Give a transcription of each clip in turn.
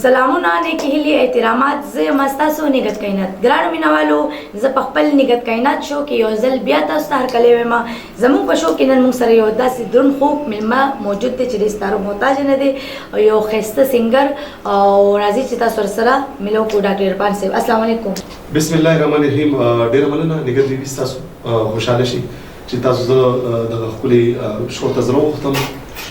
سلامونه نیکی هیلې احترامات. زه یم ستاسو نګهت کائنات. ګرانو مینوالو، زه په خپل نګهت کائنات شو کې یو ځل بیا تاسو ته هرکلی وایم. زموږ په شو کې نن موږ سره یو داسې دروند خوږ میلمه موجود دی چې د ستارو محتاج نه دی، یو ښایسته سینګر او راځي چې تاسو سره ملو کو ډاکټر عرفان صاحب. السلام علیکم. بسم الله الرحمن الرحیم. ډیره مننه نګهت دی تاسو خوشاله شي چې تاسو د خپل شو ته زرو وختم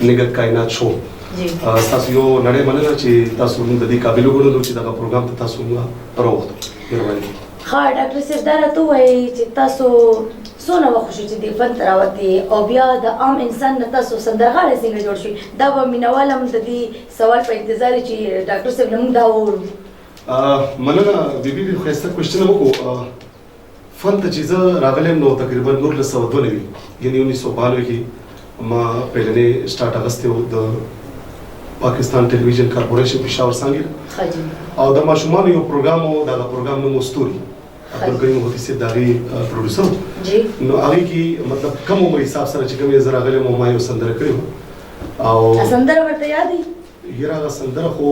نګهت کائنات شو. تاسو یو نړۍ مننه چې تاسو موږ د دې قابل وګڼلو چې دا پروګرام ته تاسو موږ راوړو. مهرباني. ها ډاکټر صاحب دا راته وایي چې تاسو څونه وخت شو چې د فن ته راوتې او بیا د عام انسان نه تاسو سندرغاړی څنګه جوړ شوي؟ دا به مینوال هم د دې سوال په انتظار چې ډاکټر صاحب نه موږ دا واورو. مننه بیبي ښایسته کوېشن وکړو. فن ته چې زه راغلی یم نو تقریبا 1992 یعنې 1992 کې ما پهلنې سټارټ اخیستی و د پاکستان ټلویزیون کارپوریشن پېښور څانګې او د ماشومانو یو پروګرام و. دغه پروګرام نوم و ستوري. عبدالکریم حفیظ صاحب د هغې پروډوسر نو هغې کې مطلب کم عمر حساب سره چې کوم یې زه راغلی یم ما یو سندره کړې وه او سندره ورته یاد دی؟ یاره هغه سندره خو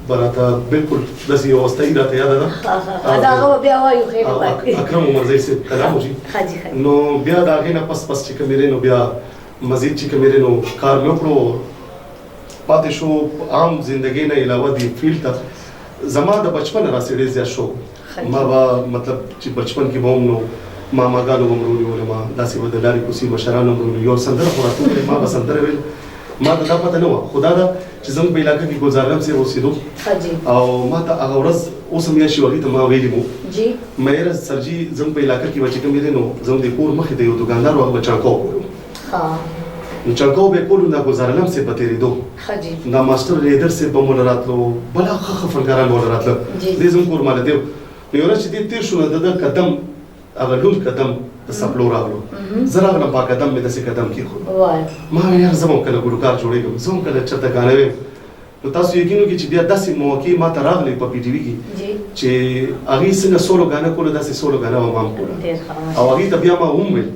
به راته بلکل داسې یو واسطوي راته یاده ده. هغه به بیا وایو خیر پاتې اکرم عمرزی صاحب کلام و نو بیا د هغې نه پس چې کوم دی نو بیا مزید چې کوم دی نو کار مې وکړو پاتې شو. عام زندګۍ نه علاوه دې فیلډ ته زما د بچپن راسې ډېر زیات شوق. ما به مطلب چې بچپن کې به هم نو ماماګانو به م رونیولم، داسې به د لارې کوڅې مشرانو م رونیول. یو سندره خو راته وویل، ما به سندره ویل، ما ته دا پته نه وه. خو دا ده چې زموږ په علاقه کې ګلزارغم صاحب اوسېدو او ما ته هغه ورځ اوس هم یاد شي هغې ته ما ویلي وو میر سرجي زموږ په علاقه کې به چې کوم دی نو زموږ د کور مخې ته یو دوکاندار و، هغه به چانکاو کولو. نو چانکاو به یې کولو، دا ګلزارغم صاحب به تېرېدو، دا ماسټر لیدر صاحب به موله راتلو، بل هغه ښه فنکاران به موله راتله. دې زموږ کور ماله دی. نو یو ورځ چې دې تېر شو نو د ده قدم هغه لوند قدم د سپلو راغلو. زه راغلم په قدم مې داسې قدم کېښود. ما ویل یاره زه به هم کله ګلوکار جوړېږم، زه هم کله چېرته ګانه ویم. نو تاسو یقین وکړئ چې بیا داسې موقع ما ته راغلې په پي ټي وي کې چې هغې څنګه سولو ګانه کوله داسې سولو ګانه به ما هم کوله. او هغې ته بیا ما وویل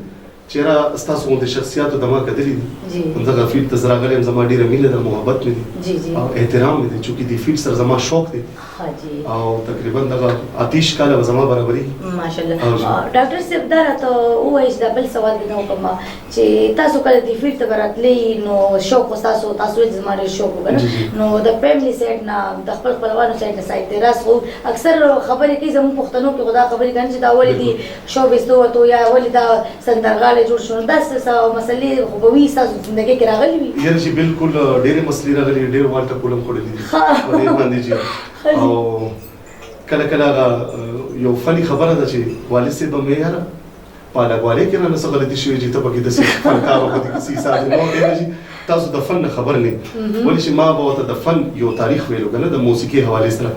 چې یاره ستاسو غوندې شخصیاتو د ما کتلي دي، همدغه فیلډ ته زه راغلی یم، زما ډېره مینه ده، محبت مې دي او احترام مې دی، چونکې دې فیلډ سره زما شوق دی او تقریبا دغه اتیش کاله به زما برابرېږي. ماشاءالله. ډاکټر صاحب دا راته ووایي چې دا بل سوال دې نه وکړم چې تاسو کله دې فیلډ ته به راتلئ نو شوق خو تاسو ویل زما ډېر شوق و که نه، نو د فیملي سایډ نه د خپل خپلوانو سایډ نه سایډ تېراس خو اکثر خبرې کوي زموږ پښتنو کې خو دا خبرې کوي چې دا ولې دې شو بېزده وتو یا ولې دا سندرغاړی جوړ شو. نو داسې مسلې خو به وي ستاسو زندګۍ کې راغلي وي؟ یاره چې بالکل ډېرې مسلې راغلي، ډېر وال ټکول هم خوړلي دي په دې باندې چې او کله کله هغه یو فني خبره ده چې والد صاحب به مې یاره په الګوالۍ کې رانه څه غلطي شوې چې ته پکې داسې فنکار وکړې کیسې ساتې. ما ورته ویل چې تاسو د فن نه خبر نه ولې چې ما به ورته د فن یو تاریخ ویلو که نه د موسیقۍ حوالې سره.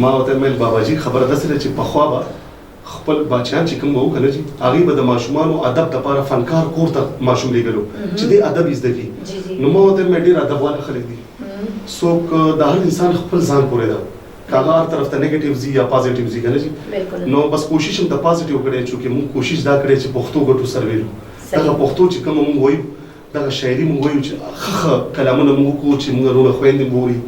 ما ورته ویل باباجي خبره داسې ده چې پخوا به خپل بچیان چې کوم به وو که نه چې هغوی به د ماشومانو ادب دپاره فنکار کور ته ماشوم لېږلو چې دې ادب یې زده کړي. نو ما ورته ویل ډېر ادب والا خلک دي، څوک د هر انسان خپل ځان پورې ده، که هغه هر طرف ته نیګیټیو ځي یا پازیټیو ځي که نه ځي. نو بس کوشش هم د پازیټیو کړی چونکې موږ کوشش دا کړی چې پښتو ګټو سره ویلو. دغه پښتو چې کومه موږ وایو دغه شاعري موږ وایو چې ښه کلامونه موږ وکړو چې موږ وروڼه خویندې مو اوري،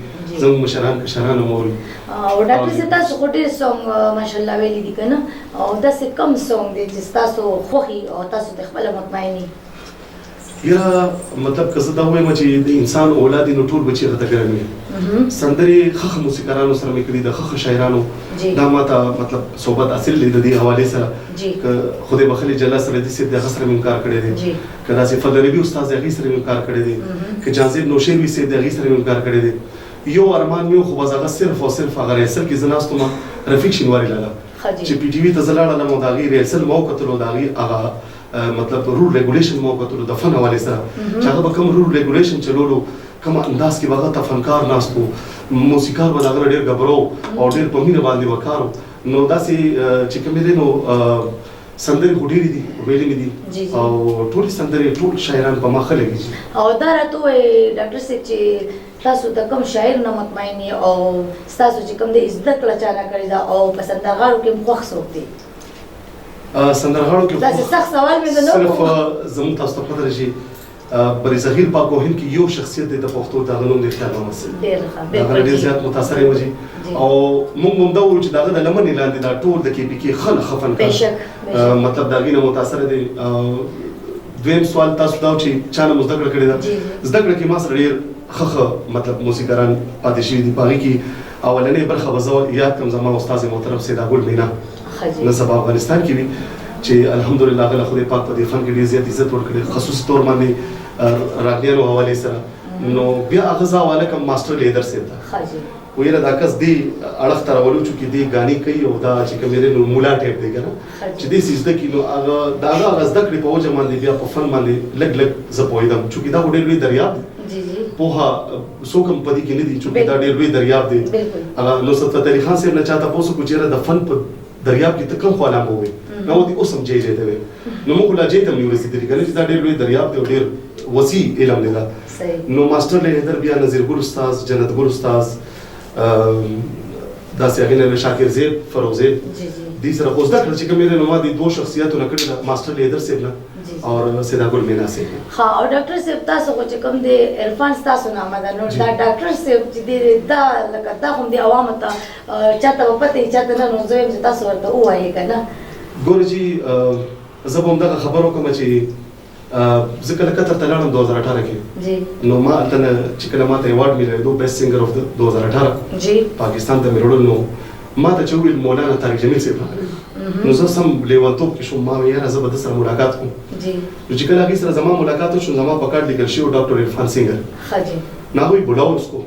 زموږ مشران کشران هم اوري. او ډاکټر صاحب تاسو خو ډېر سونګ ماشاءالله ویلي دي که نه، او داسې کم سونګ دی چې ستاسو خوښي او تاسو د خپله مطمئن یې؟ یاره مطلب که زه دا ووایم چې د انسان اولاد نو ټول بچي راته ګران وي. سندرې ښه موسیقارانو سره مې کړي د ښه شاعرانو. دا ما ته مطلب صحبت حاصل دی د دې حوالې سره. که خدای بخلي جلا سرحدي صاحب د هغه سره مې کار کړی دی، که داسې فضل نبي استاد د هغې سره مې کار کړی دی، که جانزیب نوشیروي صاحب د هغې سره مې کار کړی دی. یو ارمان مې و خو بس هغه صرف او صرف هغه ریحرسل کې زه ناست وم رفیق شینواري لاله چې پي ټي وي ته زه لاړلم او د هغې ریحرسل ما وکتلو، د هغې هغه مطلب رول ریګولیشن ما وکتلو د فن حوالې سره چې هغه به کوم رول ریګولیشن چلولو، کوم انداز کې به هغه ته فنکار ناست و، موسیقار به د هغه نه ډېر ګبرو او ډېر په مینه باندې به کار و. نو داسې چې کومې دی نو سندرې خو ډېرې دي ویلې مې دي او ټولې سندرې ټول شاعران په ما ښه لګېږي. او دا راته ووایي ډاکټر صاحب چې تاسو د کوم شاعر نه مطمئن یې او ستاسو چې کوم دی زده کړه چا نه کړې ده او په سندرغاړو کې خوښ څوک دی؟ سندرغاړو کې داسې سخت سوال مې نه صرف زموږ تاسو ته پته ده چې بری صغیر پاک وهند کې یو شخصیت د پښتو د غنوم د خیال محمد سید ډېر ښه هغه ډېر زیات متاثر یم جی او موږ هم دا وایو چې دغه د لمن لاندې دا ټول د کې پی کې خل خفن کړ مطلب دا غینه متاثر دي. دویم سوال تاسو دا چې چانه مزده کړ کړی دا زده کړ کې ما سره ډېر خخ مطلب موسیقاران پاتې شوي دي پاږي کې اولنې برخه وزو یاد کوم زما استاد محترم سید ګل مینا نه سبا افغانستان کې وي چې الحمدلله غل خدای پاک په دې فن کې ډېر زیات عزت ورکړي خصوصي تور باندې راغلیانو حواله سره نو بیا هغه حواله کوم ماستر لیدر سید ویره دا کس دی اړخ تر ولو چې دی غاني کوي او دا چې کومې نو مولا ټیپ دی کنه چې دې سجده کې نو هغه دا هغه زده کړې په وجه باندې بیا په فن باندې لګ لګ زپویدم چې دا ډېر لوی دریاب دی پوها څوک هم پدې کې نه دي چې دا ډېر لوی دریاب دی هغه نصرت فتح علي خان صاحب نه چاته پوسو کو چیرې د فن په دریاب کې تکم خواله مو وي نو دې اوسم جې جې دی نو موږ لا جې ته یو رسیدلی کنه چې دا ډېر لوی دریاب دی او ډېر وسیع علم دی نو ماستر لیدر بیا نذیر ګل استاد جنت ګل استاد دا سیاغینه شاکر زید فروغ زید دې سره اوس دا کړ چې کومې نو ما دي دوه شخصیتونه کړل ماستر لیدر صاحب نه او سیدا ګل مینا صاحب ها او ډاکټر صاحب تاسو چې کوم دی عرفان تاسو نامه ده نو دا ډاکټر صاحب چې دا لکه دا هم دی عوام ته چاته پته چاته نه نو زویم چې تاسو ورته وایي کنه ګورجی زه به همدغه خبرو کوم چې زه کله قطر ته لاړم 2018 کې نو ما هلته نه چې کله ما ته ایوارډ میلیدو بیسټ سنگر اف 2018 پاکستان ته مې وړل نو ما ته چې وویل مولانا طارق جمیل صاحب راغلی نو زه سم لیونتوب کې شوم ما ویل یاره زه به ده سره ملاقات کوم نو چې کله هغې سره زما ملاقات وشو زما په کارډ لیکل شوي ډاکټر عرفان سنگر نو هغوی بوډا اوس کو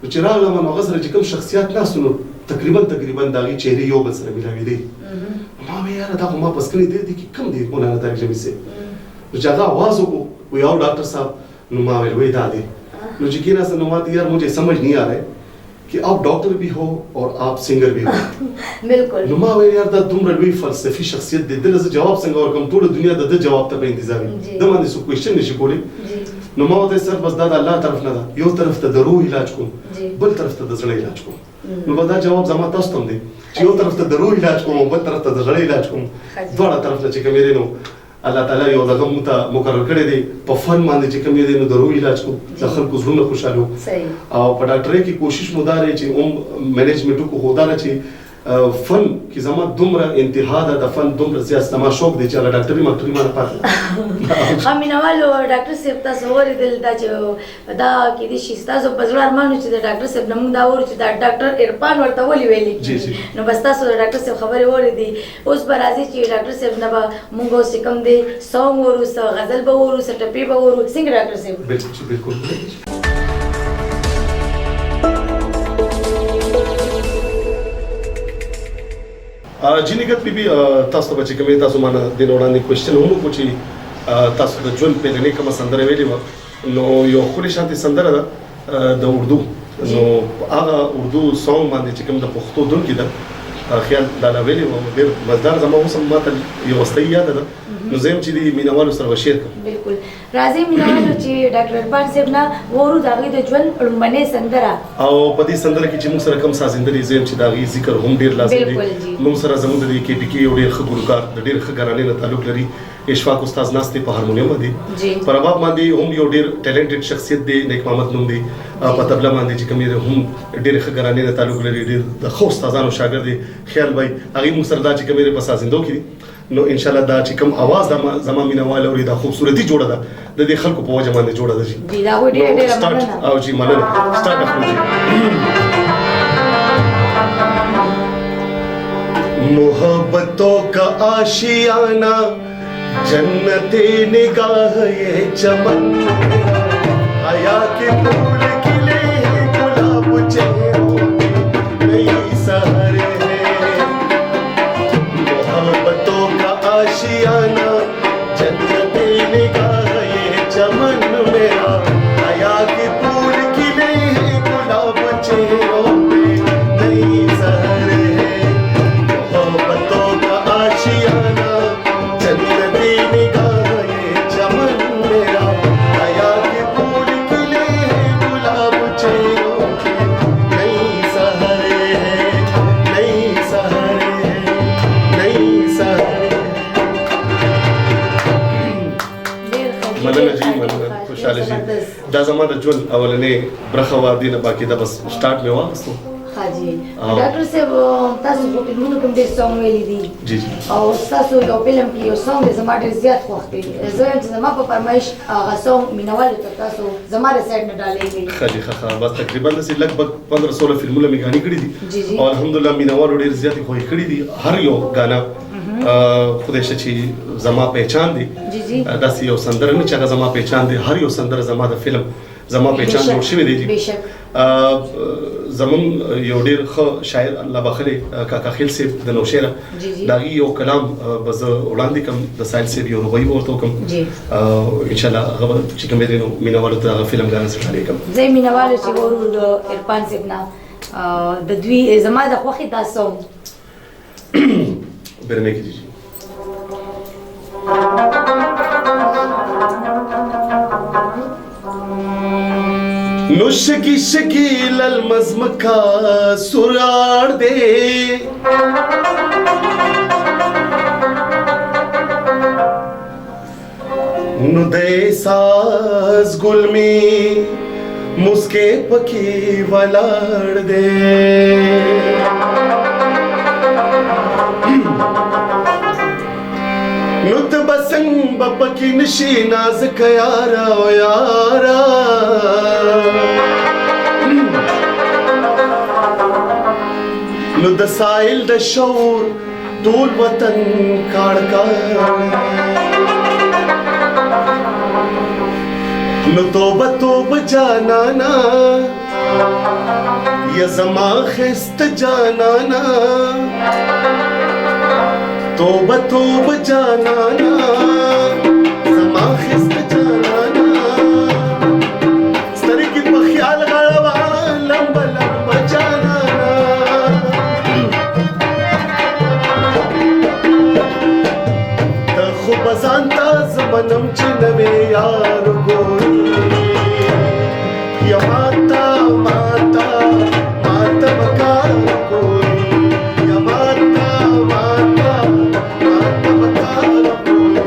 نو چې راغلم نو هغه سره چې کوم شخصیات ناستو نو تقریبا د هغې چهرې یو بل سره ملاوېدې ما ویل یاره دا خو ما پس کړی دی کې کوم دی مولانا طارق جمیل صاحب نو چې هغه आवाज وکړو وی आओ डॉक्टर साहब نو ما ویل وی دا دی نو چې کېناست نو ما ته یار مجھے سمجھ نہیں آ رہا ہے کہ آپ ڈاکٹر بھی ہو اور آپ سنگر بھی ہو بالکل نو ما ویل یار دا دومره لوی فلسفي شخصیت دی دله زه جواب څنګه ورکوم ټوله دنیا د ده جواب ته په انتظار وي ده باندې څوک کوېشن نشي کولی نو ما ورته سر بس دا د الله طرف نه ده یو طرف ته د روح علاج کوم بل طرف ته د زړه علاج کوم نو دا جواب زما تاسو ته هم دی چې یو طرف ته د روح علاج کوم او بل طرف ته د زړه علاج کوم دواړه طرف ته چې کومې نو الله تعالی یو دغه مو ته مقرر کړی دی په فن باندې چې کومې دی نو د روح علاج کوم د خلکو زړونه خوشحالو او په ډاکټرۍ کې کوشش مو دا دی چې مینجمنټ وکړو خو دا نه چې فن کې زما دومره انتها ده د فن دومره زیات زما شوق دی چې هغه ډاکټري ماکټري ما نه پاتې ښه مینهوالو ډاکټر صاحب تاسو واورېدل دا چې دا کیدای شي ستاسو په زړه ارمان وي چې د ډاکټر صاحب نه موږ دا واورو چې دا ډاکټر عرفان ورته ولې ویلي کېږي نو بس تاسو د ډاکټر صاحب خبرې واورېدې اوس به راځي چې ډاکټر صاحب نه به موږ اوس چې کوم دی سونګ واورو څه غزل به واورو څه ټپې به واورو څنګه ډاکټر صاحب بالکل جی نګت بي بي تاسو به چې کومې تاسو مانه د وړاندې کوېشن هم وکړو چې تاسو د ژوند پیلنۍ کومه سندره ویلې وه نو یو ښکلې شانتې سندره ده د اردو نو هغه اردو سونګ باندې چې کوم د پښتو دن کې ده خیال لالا ویلې وه ډېر مزدار زما اوس هم ما ته یو وسطۍ یاده ده نو زه هم چې د مینهوالو سره به شیر کړم بالکل راځئ مینهوالو چې ډاکټر عرفان صاحب نه واورو د هغوی د ژوند لومړنۍ سندره او په دې سندره کې چې موږ سره کوم سازنده دي زه یم چې د هغې ذکر هم ډېر لازم دی موږ سره زموږ د کې پي کې یو ډېر ښه ګلوکار د ډېر ښه ګرانۍ نه تعلق لري اشفاق استاد ناست دی په هارمونیم باندې په رباب باندې هم یو ډېر ټیلنټډ شخصیت دی نیک محمد نوم دی په طبله باندې چې کوم یې هم ډېر ښه ګرانۍ نه تعلق لري ډېر د ښو استادانو شاګرد دی خیال بھائی هغې موږ سره دا چې کوم یې په سازندو کې دي نو ان شاء الله دا چې کوم आवाज د زما مینهوال اوري دا خوبصورتي جوړه ده د دې خلکو په وجه باندې جوړه ده جی دا و ډېر ډېر مننه او جی مننه سٹارټ کړئ محبتوں کا آشیانہ جنت نگاہ یہ چمن حیا کے پھول کھلے ہیں گلاب چہروں پہ نئی سحر ہے محبتوں کا آشیانہ جنت نگاہ یہ چمن میرا حیا کے پھول کھلے ہیں گلاب چہروں پہ نئی سحر ہے محبتوں کا آشیانہ جنت نگاہ یہ چمن میرا حیا کے پھول کھلے ہیں زما د ژوند اولنې برخه وه دې نه باقي دا بس سټارټ مې واخیستو حاجی ډاکټر صاحب تاسو په فلمونو کې ډېر سونګ ویلي دي جی جی او تاسو یو فلم کې یو سونګ زما ډېر زیات خوښ دی زه چې زما په فرمایش هغه سونګ مینوالو ته تاسو زما د سایډ نه ډالۍ کړي ښه جي ښه بس تقریبا داسې لږ 15-16 فلمونه مې غانې کړي دي جی جی او الحمدلله مینوالو ډېر زیاتې خوښ کړي دي هر یو غانا خدای شته چې زما پہچان دی جی جی داسې یو سندره نه چې هغه زما پہچان دی هر یو سندره زما د فلم زما پہچان جوړ شوی دی بهشک زمون یو ډیر ښه شاعر الله بخلي کاکا خیل صاحب د نوشیره دا یو کلام بز وړاندې کوم د سایل صاحب یو روي ورته کوم جی ان شاء الله هغه چې کوم دی نو مینوالو ته فلم غاڼه سره کوم زه مینوالو چې ورو د ارفان صاحب نه د دوی زما د خوښي تاسو برمه کې دي نو شکی شکیل المزمکا سرار دے نو دے ساز گل میں مسکے پکی ولاڑ دے نت بسنگ بپکی نشی نازک یارا و یارا نو د سائل د شور ټول وطن کاړکا نو توبه توبه جانانا یا زما خست جانانا توبه توبه جانانا زما خست جانانا سترګې په خیال غړوا لمبه لمبه جانانا ته خو بزان تا زمنم چې نوې یار ګوري یا ماتا ماتا ماتا بکار ګوري یا ماتا ماتا ماتا بکار ګوري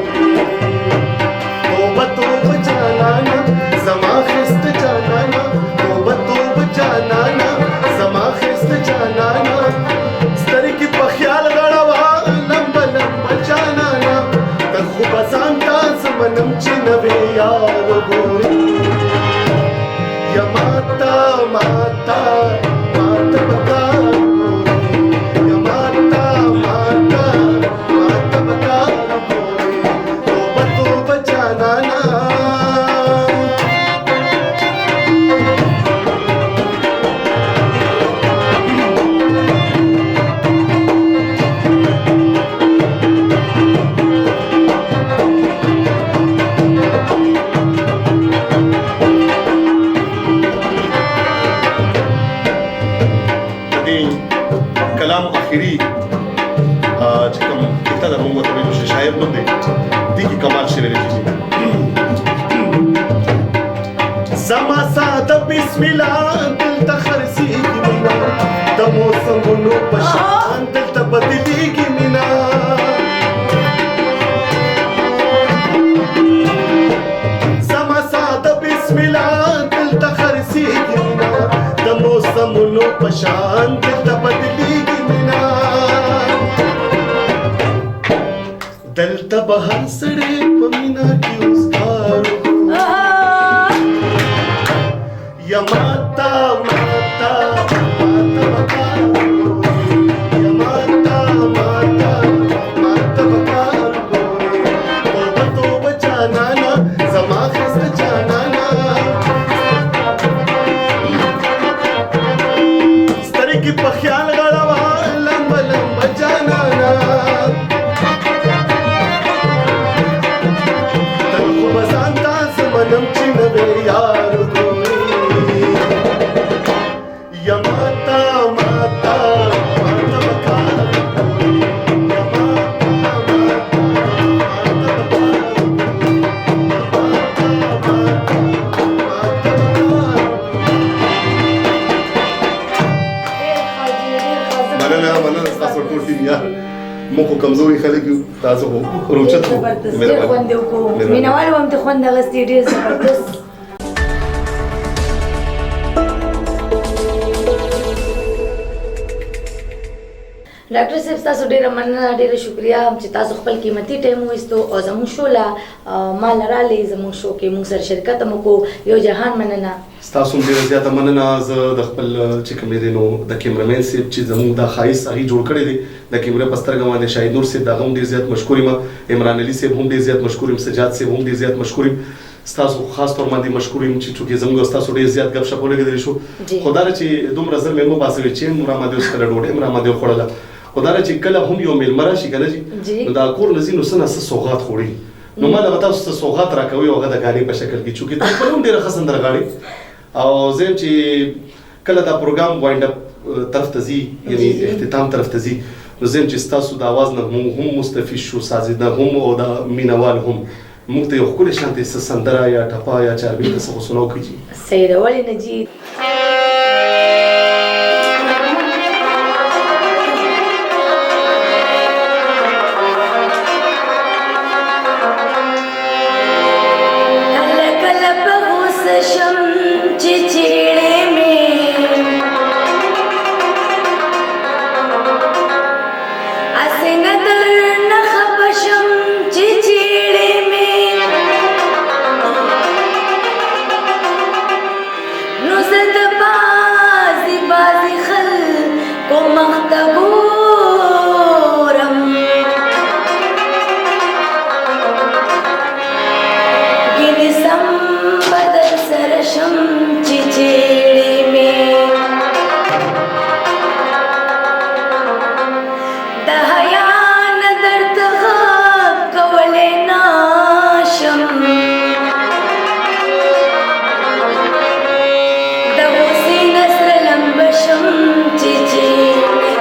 توبه توبه جانانا زما خست جانانا توبه توبه جانانا زما خست جانانا سترګې په خیال غړوا لمبه لمبه جانانا ته خو بزان تا زمنم چې نوې یار ګوري یا ماتا ماتا ماتا بکار ګوري یا ماتا ماتا ماتا بکار ګوري توبه توبه جانانا کلام آخری چې کوم کته د موږ ته ویلو چې شاعر نوم دی دي کې کمال شوی دی زما ساده بسم الله دلته خرسیږي مینا د موسمونو په شان دلته بدلیږي مینا زما ساده بسم الله دلته خرسیږي مینا د موسمونو په شان دلته بدلیږي مینا دلته به هر سړی په مینا کې اوسګار یا ماتا ماتا ماتا بکار ګوري یا ماتا ماتا ماتا بکار ګوري توبه توبه جانانا زما خست جانانا سترګې په خیال غړوا لمبه لمبه جانانا ته خو بزان تا زمنم چې نوې یار ګوري یا ماتا ماتا ماتا بکار ګوري یا ماتا ماتا ماتا بکار ګوري ماتا ماتا ماتا بکار مننه تاسو ټول ټیم یار مو خو کمزوري خلک یو تاسو خو روچت خو مینوال هم ته خوند غستې ډېر زبردست ډاکټر صاحب تاسو ډیره مننه ډیره شکریا چې تاسو خپل قیمتي ټایم وایستو او زموږ شو لا مال رالی زموږ شو کې موږ سره شرکت مو کو یو جهان مننه تاسو ډیره زیاته مننه زه د خپل چې کوم دی نو د کیمرامین سیب چې زموږ د خایس هغه جوړ کړی دی د کیمرا پسترګه باندې شاهد نور سیب دا هم ډیر زیات مشکور یم عمران علي سیب هم ډیر زیات مشکور یم سجاد سیب هم ډیر زیات مشکور یم تاسو خاص تور باندې مشکور یم چې چونکې زموږ تاسو ډیر زیات غب شپ ولګیدل شو خدای چې دومره زر مې مو باسوي چې مرا ما دې اوس کله ډوډۍ مرا ما دې خوړله خدای چې کله هم یو میل مرا شي کنه جی نو دا کور نزینو سنه سوغات خوري نو ما له تاسو سوغات راکوي او غدا غاړي په شکل کې چونکې تاسو هم ډیر خسن درغاړي او زم چې کله دا پروګرام وایند اپ طرف ته زی یعنی اختتام طرف ته زی نو زم چې تاسو د आवाज نه هم مستفید شو سازیده هم او د مینوال هم موږ ته یو خپل شانتي سندره یا ټپا یا چاربي څه وسنو کیږي صحیح راولې نجی Chichi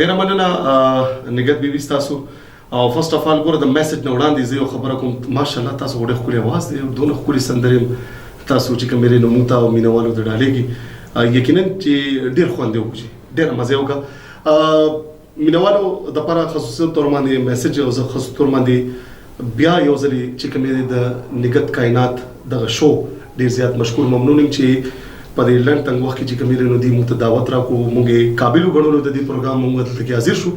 ډیره مننه نګهت بیبي تاسو او فرست اف ال ګوره د میسج نه وړاندې زه یو خبره کوم ماشاءالله تاسو ډېر ښکلي اواز دی دونه ښکلي سندرې تاسو چې کومې نو موږ ته او مینوالو ته ډالېږي یقینا چې ډېر خوند دی وکړي ډېره مزه یې وکړه مینوالو دپاره خصوصي طور باندې میسج او زه خصوصي طور باندې بیا یو ځلې چې کومې د نګهت کائنات دغه شو ډېر زیات مشکور ممنون یم چې په دې لنډ تنګ وخت کې چې کومې نو دي موږ ته دعوت راکړو موږ یې قابل وګڼلو د دې پروګرام موږ دلته کې حاضر شو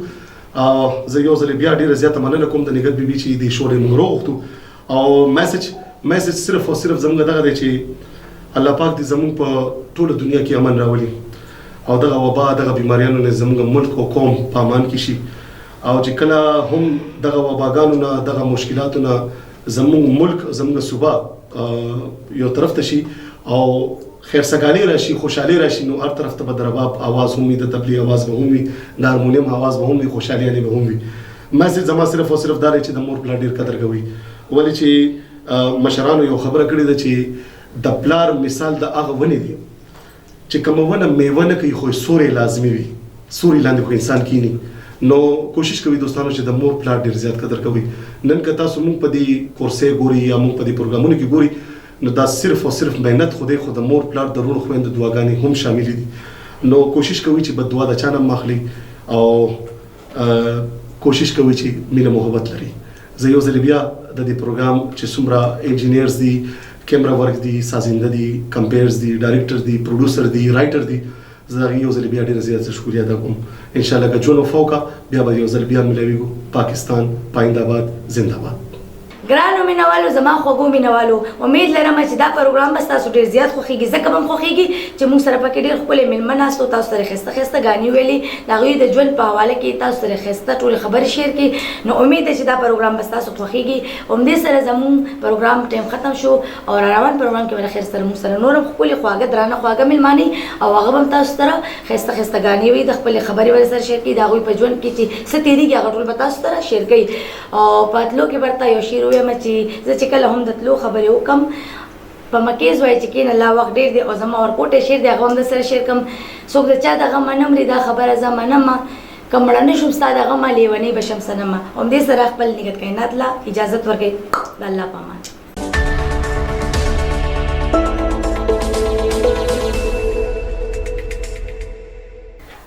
زه یو ځلې بیا ډېره زیاته مننه کوم د نګهت بیبي چې دې شو ډېر موږ راوغوښتو او میسج صرف او صرف زموږ دغه دی چې الله پاک دې زموږ په ټوله دنیا کې امن راولي او دغه وبا دغه بیماریانو نه زموږ ملک او قوم په امان کې شي او چې کله هم دغه وباګانو نه دغه مشکلاتو نه زموږ ملک زموږ صوبه یو طرف ته شي او خیرسګالي راشي خوشحالي راشي نو هر طرف ته به د رباب आवाज هم وي د تبلیغ आवाज به هم وي د هارمونیم आवाज به هم وي خوشحالي به هم وي مسجد زما صرف او صرف دا دی چې د مور پلار ډېر قدر کوي ولې چې مشرانو یو خبره کړې ده چې د پلار مثال د هغه ونې دی چې کومه ونه میوه نه کوي خو سوري لازمي وي سوري لاندې خو انسان کینی نو کوشش کوي دوستانو چې د مور پلار ډېر زیات قدر کوي نن که تاسو موږ په دې کورسې ګوري یا موږ په دې پروګرامونو کې ګوري نو دا صرف او صرف مهنت خدای خو د مور پلار د رونو خويند دعاګانې هم شامل دي نو کوشش کوي چې بد دعا د چانه ماخلي او کوشش کوي چې مینه محبت لري زه یو ځل بیا د دې پروګرام چې څومره انجینیرز دي کیمرا ورک دي سازنده دي کمپیرز دي ډایرکټر دي پروډوسر دي رائټر دي زه یو ځل بیا ډېر زیات شکریہ ادا کوم ان شاء الله که جون فوکا بیا به یو ځل بیا ملويږو پاکستان پاینده آباد زنده باد ګرانو مینوالو زما خوږو مینوالو امید لرم چې دا پروګرام به تاسو ډېر زیات خوښیږي ځکه به هم خوښیږي چې موږ سره پکې ډېر ښکلې مېلمه ناست وو تاسو سره ښایسته ښایسته ګانې ویلې د هغوی د ژوند په حواله کې تاسو سره ښایسته ټولې خبرې شیر کړي نو امید ده چې دا پروګرام به تاسو خوښیږي همدې سره زموږ پروګرام ټایم ختم شو او را روان پروګرام کې به خیر سره موږ سره نور هم ښکلې خواږه درانه خواږه مېلمانې او هغه به هم تاسو سره ښایسته ښایسته ګانې وي د خپلې خبرې ورسره شیر کړي د هغوی په ژوند کې چې څه تېرېږي هغه ټول به تاسو سره شیر کوي او په تلو کې ورته یو شعر ووایم چې چې کله هم د تلو خبرې وکم په مکیز وایي چې کېنه لا وخت ډېر دی او زما ورکوټی شعر دی هغه هم در سره شعر کړم څوک د چا دغه منم ری دا خبره زه منمه که مړه نه شوم ستا دغه ما لیونۍ به شم صنمه همدې سره خپل نګهت کائنات له اجازت ورکوي د الله په امان